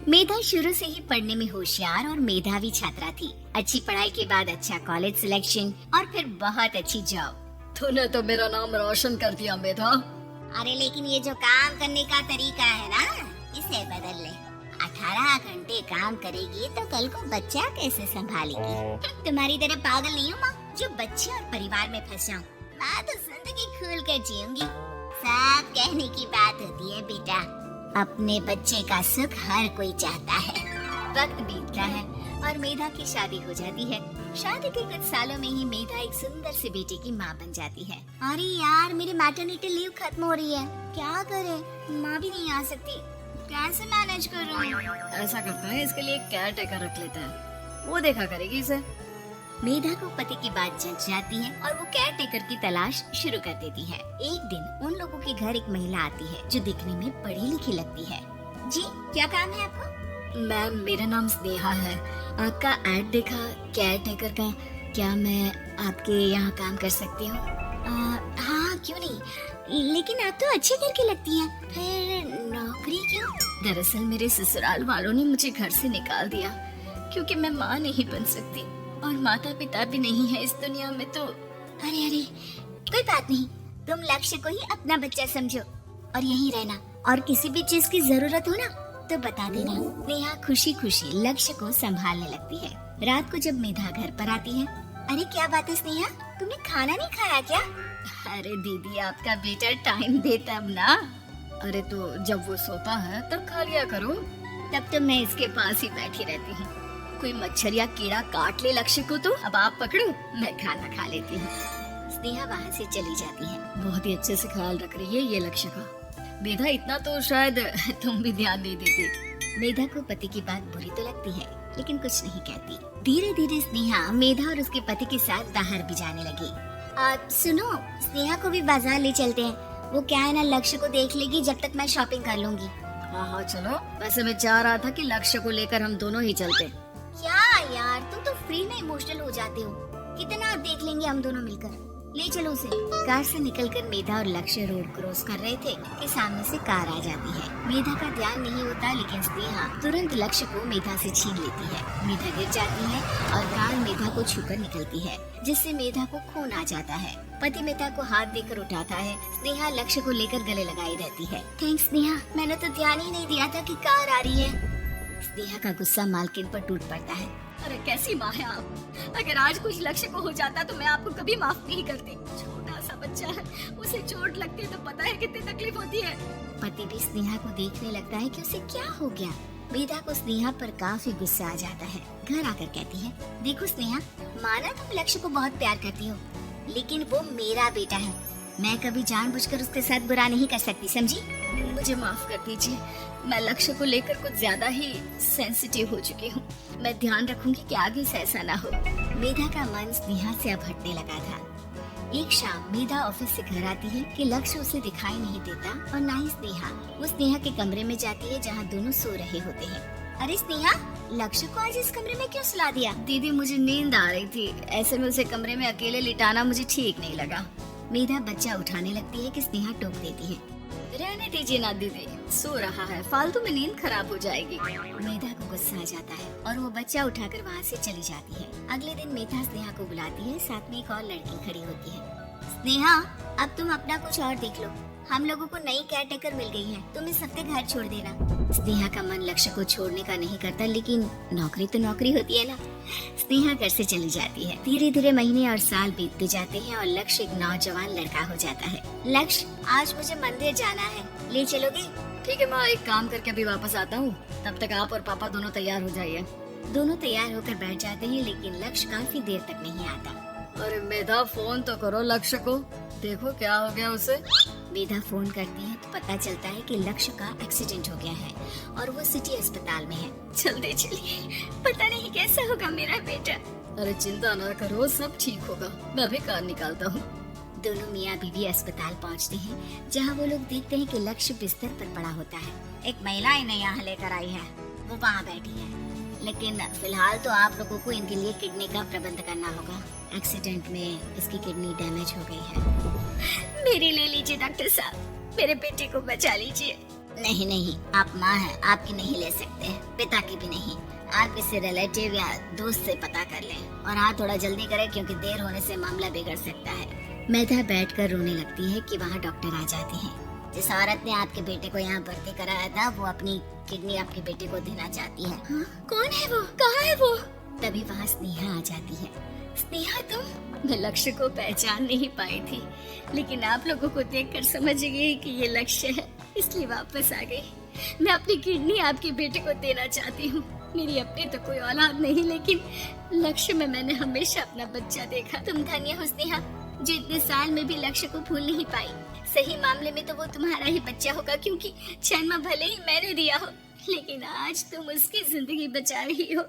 मेधा शुरू से ही पढ़ने में होशियार और मेधावी छात्रा थी। अच्छी पढ़ाई के बाद अच्छा कॉलेज सिलेक्शन और फिर बहुत अच्छी जॉब। तूने तो मेरा नाम रोशन कर दिया मेधा। अरे लेकिन ये जो काम करने का तरीका है ना, इसे बदल ले। 18 घंटे काम करेगी तो कल को बच्चा कैसे संभालेगी? तुम्हारी तरह पागल नहीं हूँ माँ, जो बच्चे और परिवार में फंस जाऊँ। मैं तो जिंदगी खुल कर जीऊंगी। सब कहने की बात होती है बेटा, अपने बच्चे का सुख हर कोई चाहता है। वक्त बीतता है और मेधा की शादी हो जाती है। शादी के कुछ सालों में ही मेधा एक सुंदर से बेटे की माँ बन जाती है। अरे यार, मेरी मैटरनिटी लीव खत्म हो रही है, क्या करें? माँ भी नहीं आ सकती, कैसे मैनेज करूँ? ऐसा करता है, इसके लिए केयर टेकर रख लेता है, वो देखा करेगी इसे। मेधा को पति की बात जच जाती है और वो केयर टेकर की तलाश शुरू कर देती है। एक दिन उन लोगों के घर एक महिला आती है जो दिखने में पढ़ी लिखी लगती है। जी, क्या काम है आपको? मैम, मेरा नाम स्नेहा है। आपका ऐड देखा केयर टेकर का, क्या मैं आपके यहाँ काम कर सकती हूँ? हाँ, क्यों नहीं, लेकिन आप तो अच्छे घर की लगती हैं, फिर नौकरी क्यों? दरअसल मेरे ससुराल वालों ने मुझे घर से निकाल दिया क्योंकि मैं माँ नहीं बन सकती और माता पिता भी नहीं है इस दुनिया में। तो अरे अरे, कोई बात नहीं, तुम लक्ष्य को ही अपना बच्चा समझो और यहीं रहना, और किसी भी चीज की जरूरत हो ना तो बता देना। नेहा खुशी खुशी लक्ष्य को संभालने लगती है। रात को जब मेधा घर पर आती है, अरे क्या बात है स्नेहा, तुमने खाना नहीं खाया क्या? अरे दीदी, आपका बेटा टाइम दे तब ना। अरे तो जब वो सोता है तब खा लिया करो। तब तो मैं इसके पास ही बैठी रहती हूँ। कोई मच्छर या कीड़ा काट ले लक्ष्य को तो अब आप पकड़ो, मैं खाना खा लेती हूँ। स्नेहा वहाँ से चली जाती है। बहुत ही अच्छे से ख्याल रख रही है ये लक्ष्य का। मेधा, इतना तो शायद तुम भी ध्यान दे देती। मेधा को पति की बात बुरी तो लगती है लेकिन कुछ नहीं कहती। धीरे धीरे स्नेहा मेधा और उसके पति के साथ बाहर भी जाने लगी। सुनो, स्नेहा को भी बाजार ले चलते हैं, वो क्या है ना, लक्ष्य को देख लेगी जब तक मैं शॉपिंग कर लूंगी। हाँ हाँ चलो, वैसे मैं चाह रहा था कि लक्ष्य को लेकर हम दोनों ही चलते। क्या यार, तुम तो फ्री में इमोशनल हो जाते हो, कितना देख लेंगे हम दोनों मिलकर, ले चलो उसे। कार से निकलकर मेधा और लक्ष्य रोड क्रॉस कर रहे थे कि सामने से कार आ जाती है। मेधा का ध्यान नहीं होता लेकिन स्नेहा तुरंत लक्ष्य को मेधा से छीन लेती है। मेधा गिर जाती है और कार मेधा को छूकर निकलती है, जिससे मेधा को खून आ जाता है। पति मेधा को हाथ देकर उठाता है। स्नेहा लक्ष्य को लेकर गले लगाई रहती है। थैंक्स स्नेहा, मैंने तो ध्यान ही नहीं दिया था कि कार आ रही है। स्नेहा का गुस्सा मालकिन पर टूट पड़ता है। अरे कैसी माँ है आप, अगर आज कुछ लक्ष्य को हो जाता तो मैं आपको कभी माफ नहीं करती। छोटा सा बच्चा है, उसे चोट लगती है तो पता है कितनी तकलीफ होती है। पति भी स्नेहा को देखने लगता है कि उसे क्या हो गया। मेधा को स्नेहा पर काफी गुस्सा आ जाता है। घर आकर कहती है, देखो स्नेहा, माना तुम लक्ष्य को बहुत प्यार करती हो लेकिन वो मेरा बेटा है, मैं कभी जानबूझकर उसके साथ बुरा नहीं कर सकती, समझी? मुझे माफ कर दीजिए, मैं लक्ष्य को लेकर कुछ ज्यादा ही सेंसिटिव हो चुकी हूँ। मैं ध्यान रखूंगी कि आगे से ऐसा ना हो। मेधा का मन स्नेहा से अब हटने लगा था। एक शाम मेधा ऑफिस से घर आती है कि लक्ष्य उसे दिखाई नहीं देता और ना ही स्नेहा। वो स्नेहा के कमरे में जाती है जहाँ दोनों सो रहे होते हैं। अरे स्नेहा, लक्ष्य को आज इस कमरे में क्यों सुला दिया? दीदी, मुझे नींद आ रही थी, ऐसे में उसे कमरे में अकेले लिटाना मुझे ठीक नहीं लगा। मेधा बच्चा उठाने लगती है कि स्नेहा टोक देती है। रहने दीजिए ना दीदी, सो रहा है, फालतू में नींद खराब हो जाएगी। मेधा को गुस्सा आ जाता है और वो बच्चा उठाकर वहाँ से चली जाती है। अगले दिन मेधा स्नेहा को बुलाती है, साथ में एक और लड़की खड़ी होती है। स्नेहा, अब तुम अपना कुछ और देख लो, हम लोगों को नई केयर टेकर मिल गई है, तुम इस हफ्ते घर छोड़ देना। स्नेहा का मन लक्ष्य को छोड़ने का नहीं करता लेकिन नौकरी तो नौकरी होती है ना। स्नेहा घर से चली जाती है। धीरे धीरे महीने और साल बीतते जाते हैं और लक्ष्य एक नौजवान लड़का हो जाता है। लक्ष्य, आज मुझे मंदिर जाना है, ले चलोगे? ठीक है माँ, एक काम करके अभी वापस आता हूँ, तब तक आप और पापा दोनों तैयार हो जाइए। दोनों तैयार होकर बैठ जाते हैं लेकिन लक्ष्य काफी देर तक नहीं आता। अरे मेधा, फोन तो करो लक्ष्य को, देखो क्या हो गया उसे। मेधा फोन करती है तो पता चलता है कि लक्ष्य का एक्सीडेंट हो गया है और वो सिटी अस्पताल में है। जल्दी चलिए, पता नहीं कैसा होगा मेरा बेटा। अरे चिंता न करो, सब ठीक होगा, मैं भी कार निकालता हूँ। दोनों मियाँ बीवी अस्पताल पहुँचते हैं जहाँ वो लोग देखते हैं कि लक्ष्य बिस्तर पर पड़ा होता है। एक महिला इन्हें यहाँ लेकर आई है, वो वहाँ बैठी है, लेकिन फिलहाल तो आप लोगों को इनके लिए किडनी का प्रबंध करना होगा। एक्सीडेंट में इसकी किडनी डैमेज हो गई है। मेरी ले लीजिए डॉक्टर साहब, मेरे बेटे को बचा लीजिए। नहीं नहीं, आप माँ हैं, आपकी नहीं ले सकते, पिता की भी नहीं। आप किसी रिलेटिव या दोस्त से पता कर लें और हाँ थोड़ा जल्दी करें क्योंकि देर होने से मामला बिगड़ सकता है। मेधा बैठकर रोने लगती है कि वहाँ डॉक्टर आ जाते हैं। जिस औरत ने आपके बेटे को यहाँ भर्ती कराया था वो अपनी किडनी आपके बेटे को देना चाहती है। हाँ? कौन है वो? कहाँ है वो? तभी वहाँ स्नेहा आ जाती है। स्नेहा तुम? मैं लक्ष्य को पहचान नहीं पाई थी, लेकिन आप लोगों को देखकर समझ गई कि ये लक्ष्य है, इसलिए वापस आ गई। मैं अपनी किडनी आपके बेटे को देना चाहती हूँ। मेरी अपनी तो कोई औलाद नहीं, लेकिन लक्ष्य में मैंने हमेशा अपना बच्चा देखा। तुम धन्य हो स्नेहा, जो इतने साल में भी लक्ष्य को भूल नहीं पाई। सही मामले में तो वो तुम्हारा ही बच्चा होगा, क्योंकि जन्म भले ही मैंने दिया हो, लेकिन आज तुम उसकी जिंदगी बचा रही हो।